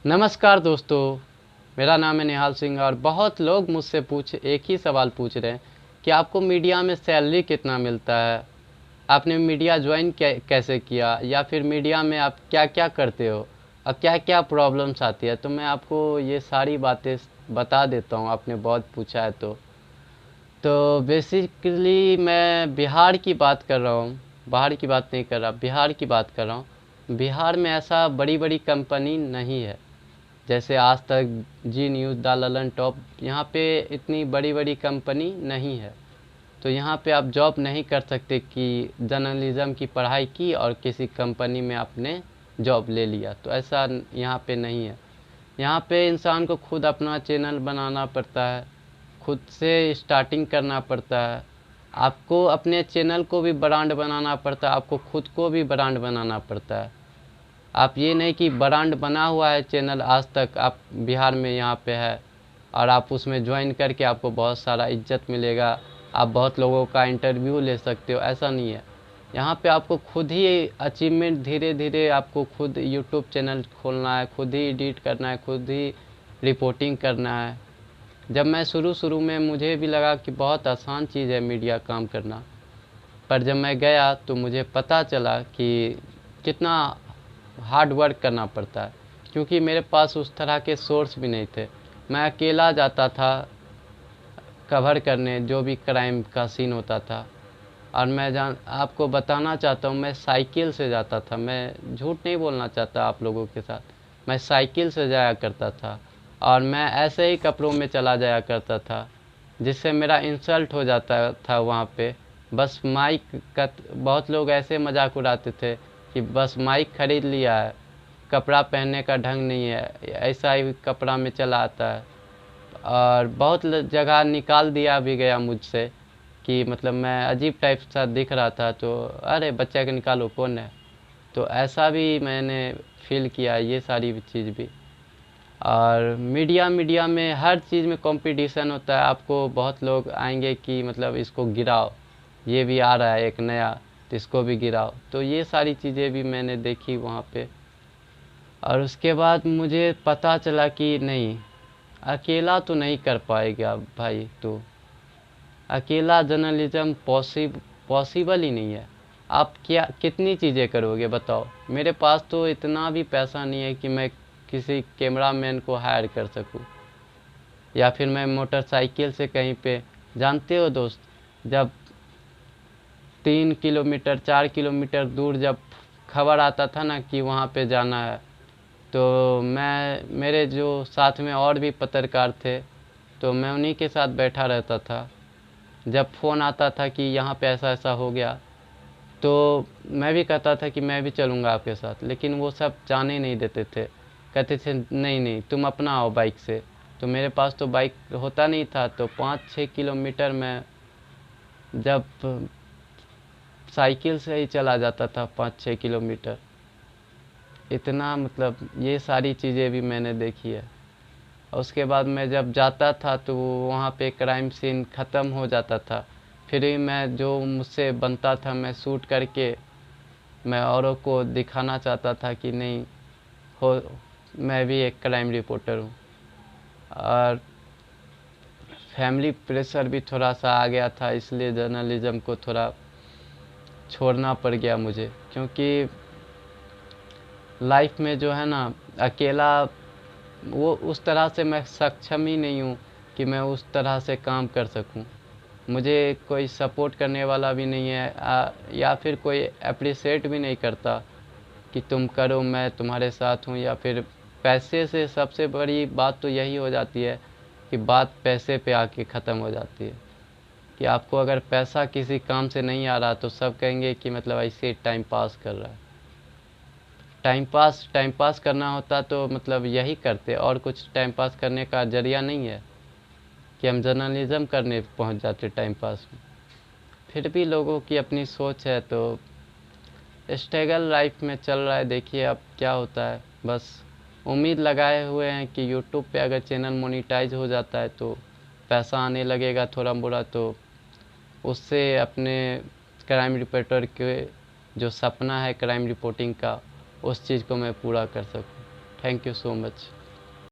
नमस्कार दोस्तों, मेरा नाम है निहाल सिंह और बहुत लोग मुझसे एक ही सवाल पूछ रहे हैं कि आपको मीडिया में सैलरी कितना मिलता है, आपने मीडिया ज्वाइन कैसे किया, या फिर मीडिया में आप क्या क्या करते हो और क्या क्या प्रॉब्लम्स आती है। तो मैं आपको ये सारी बातें बता देता हूँ, आपने बहुत पूछा है। तो बेसिकली मैं बिहार की बात कर रहा हूँ, बाहर की बात नहीं कर रहा, बिहार की बात कर रहा हूँ। बिहार में ऐसा बड़ी बड़ी कंपनी नहीं है जैसे आज तक, जी न्यूज़, द ललन टॉप। यहाँ पे इतनी बड़ी बड़ी कंपनी नहीं है, तो यहाँ पे आप जॉब नहीं कर सकते कि जर्नलिज़्म की पढ़ाई की और किसी कंपनी में आपने जॉब ले लिया। तो ऐसा यहाँ पे नहीं है। यहाँ पे इंसान को खुद अपना चैनल बनाना पड़ता है, खुद से स्टार्टिंग करना पड़ता है। आपको अपने चैनल को भी ब्रांड बनाना पड़ता है, आपको खुद को भी ब्रांड बनाना पड़ता है। आप ये नहीं कि ब्रांड बना हुआ है चैनल आज तक, आप बिहार में यहाँ पे है और आप उसमें ज्वाइन करके आपको बहुत सारा इज्जत मिलेगा, आप बहुत लोगों का इंटरव्यू ले सकते हो, ऐसा नहीं है। यहाँ पे आपको खुद ही अचीवमेंट, धीरे धीरे आपको खुद यूट्यूब चैनल खोलना है, खुद ही एडिट करना है, खुद ही रिपोर्टिंग करना है। जब मैं शुरू शुरू में, मुझे भी लगा कि बहुत आसान चीज़ है मीडिया काम करना, पर जब मैं गया तो मुझे पता चला कि कितना हार्ड वर्क करना पड़ता है, क्योंकि मेरे पास उस तरह के सोर्स भी नहीं थे। मैं अकेला जाता था कवर करने जो भी क्राइम का सीन होता था। और मैं आपको बताना चाहता हूँ, मैं साइकिल से जाता था, मैं झूठ नहीं बोलना चाहता आप लोगों के साथ। मैं साइकिल से जाया करता था और मैं ऐसे ही कपड़ों में चला जाया करता था, जिससे मेरा इंसल्ट हो जाता था वहाँ पे। बस माइक का बहुत लोग ऐसे मजाक उड़ाते थे कि बस माइक खरीद लिया है, कपड़ा पहनने का ढंग नहीं है, ऐसा ही कपड़ा में चला आता है। और बहुत जगह निकाल दिया भी गया मुझसे कि मतलब मैं अजीब टाइप सा दिख रहा था, तो अरे बच्चा के निकालो, कौन है। तो ऐसा भी मैंने फील किया, ये सारी चीज़ भी। और मीडिया में हर चीज़ में कंपटीशन होता है। आपको बहुत लोग आएंगे कि मतलब इसको गिराओ, ये भी आ रहा है एक नया, तो इसको भी गिराओ। तो ये सारी चीज़ें भी मैंने देखी वहाँ पे। और उसके बाद मुझे पता चला कि नहीं, अकेला तो नहीं कर पाएगा भाई, तो अकेला जर्नलिज्म पॉसिबल ही नहीं है। आप क्या कितनी चीज़ें करोगे बताओ। मेरे पास तो इतना भी पैसा नहीं है कि मैं किसी कैमरामैन को हायर कर सकूं, या फिर मैं मोटरसाइकिल से कहीं पे, जानते हो दोस्त, जब 3 किलोमीटर 4 किलोमीटर दूर जब खबर आता था ना कि वहाँ पे जाना है, तो मेरे जो साथ में और भी पत्रकार थे, तो मैं उन्हीं के साथ बैठा रहता था। जब फ़ोन आता था कि यहाँ पे ऐसा ऐसा हो गया, तो मैं भी कहता था कि मैं भी चलूँगा आपके साथ, लेकिन वो सब जाने नहीं देते थे। कहते थे नहीं नहीं, तुम अपना आओ बाइक से। तो मेरे पास तो बाइक होता नहीं था, तो 5-6 किलोमीटर मैं जब साइकिल से ही चला जाता था, 5-6 किलोमीटर। इतना मतलब ये सारी चीज़ें भी मैंने देखी है। और उसके बाद मैं जब जाता था तो वहाँ पे क्राइम सीन ख़त्म हो जाता था, फिर भी मैं जो मुझसे बनता था मैं शूट करके मैं औरों को दिखाना चाहता था कि नहीं हो, मैं भी एक क्राइम रिपोर्टर हूँ। और फैमिली प्रेशर भी थोड़ा सा आ गया था, इसलिए जर्नलिज़्म को थोड़ा छोड़ना पड़ गया मुझे, क्योंकि लाइफ में जो है ना, अकेला वो उस तरह से मैं सक्षम ही नहीं हूँ कि मैं उस तरह से काम कर सकूँ। मुझे कोई सपोर्ट करने वाला भी नहीं है, या फिर कोई अप्रिशिएट भी नहीं करता कि तुम करो, मैं तुम्हारे साथ हूँ। या फिर पैसे से सबसे बड़ी बात तो यही हो जाती है कि बात पैसे पे आके ख़त्म हो जाती है, कि आपको अगर पैसा किसी काम से नहीं आ रहा तो सब कहेंगे कि मतलब ऐसे टाइम पास कर रहा है। टाइम पास करना होता तो मतलब यही करते, और कुछ टाइम पास करने का जरिया नहीं है कि हम जर्नलिज़्म करने पहुंच जाते टाइम पास में। फिर भी लोगों की अपनी सोच है, तो स्ट्रगल लाइफ में चल रहा है, देखिए अब क्या होता है। बस उम्मीद लगाए हुए हैं कि यूट्यूब पे अगर चैनल मोनेटाइज हो जाता है तो पैसा आने लगेगा थोड़ा मोड़ा, तो उससे अपने क्राइम रिपोर्टर के जो सपना है क्राइम रिपोर्टिंग का, उस चीज़ को मैं पूरा कर सकूं। Thank you so much.